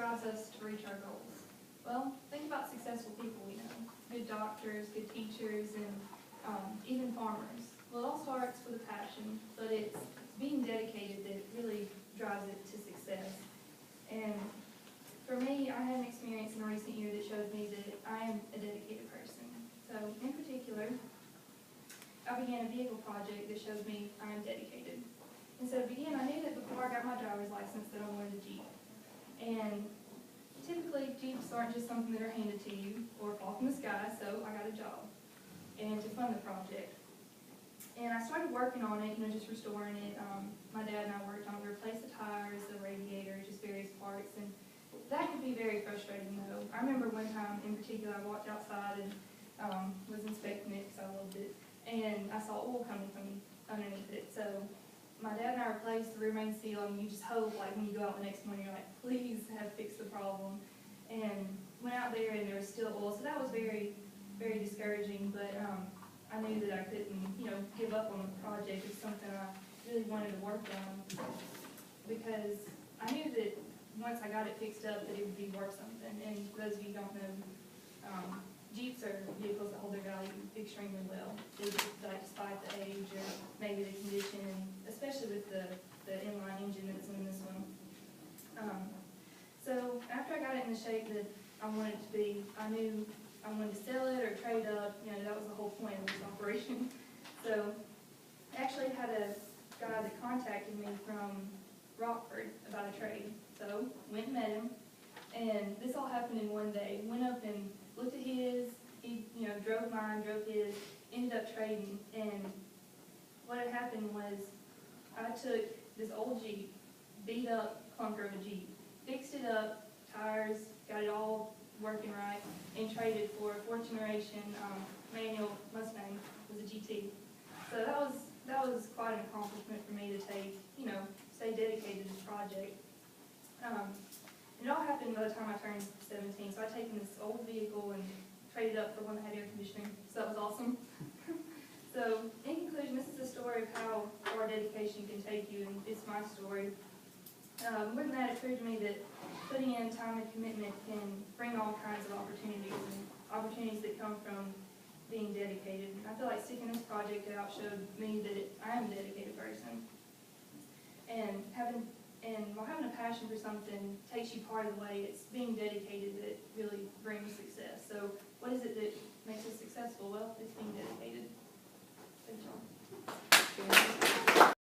drives us to reach our goals? Well, think about successful people we know. Good doctors, good teachers, and even farmers. Well, it all starts with a passion, but it's being dedicated that really drives it to success. And for me, I had an experience in a recent year that showed me that I am a dedicated person. So, in particular, I began a vehicle project that showed me I am dedicated. And so to begin, I knew that before I got my driver's license that I wanted a Jeep. And typically, Jeeps aren't just something that are handed to you or fall from the sky, so I got a job and to fund the project. And I started working on it, just restoring it. My dad and I worked on it. We replaced the tires, the radiator, just various parts. And that could be very frustrating, though. I remember one time in particular, I walked outside and was inspecting it because I loved it. And I saw oil coming from underneath it. So my dad and I replaced the rear main seal, and you just hope, like, when you go out the next morning, you're like, please have fixed the problem. And went out there, and there was still oil. So that was very, very discouraging. But I knew that I couldn't, give up on the project. It's something I really wanted to work on because I knew that once I got it fixed up that it would be worth something. And for those of you who don't know, Jeeps are vehicles that hold their value extremely well. They just die despite the age or maybe the condition, and especially with the inline engine that's in this one. So after I got it in the shape that I wanted it to be, I knew I wanted to sell it or trade up. That was the whole point of this operation. So I actually had a guy that contacted me from Rockford about a trade. So went and met him, and this all happened in one day. Went up and looked at his, he drove mine, drove his, ended up trading. And what had happened was I took this old Jeep, beat up clunker of a Jeep, fixed it up, tires, got it all working right, and traded for a fourth generation manual Mustang with a GT. So that was quite an accomplishment for me to take, stay dedicated to this project. It all happened by the time I turned 17, so I'd taken this old vehicle and traded up for one that had air conditioning, so that was awesome. So, in conclusion, this is a story of how far dedication can take you, and it's my story. More than that, it proved to me that putting in time and commitment can bring all kinds of opportunities, and opportunities that come from being dedicated. I feel like sticking this project out showed me that I am a dedicated person. And while having a passion for something takes you part of the way, it's being dedicated that really brings success. So what is it that makes us successful? Well, it's being dedicated. Good job.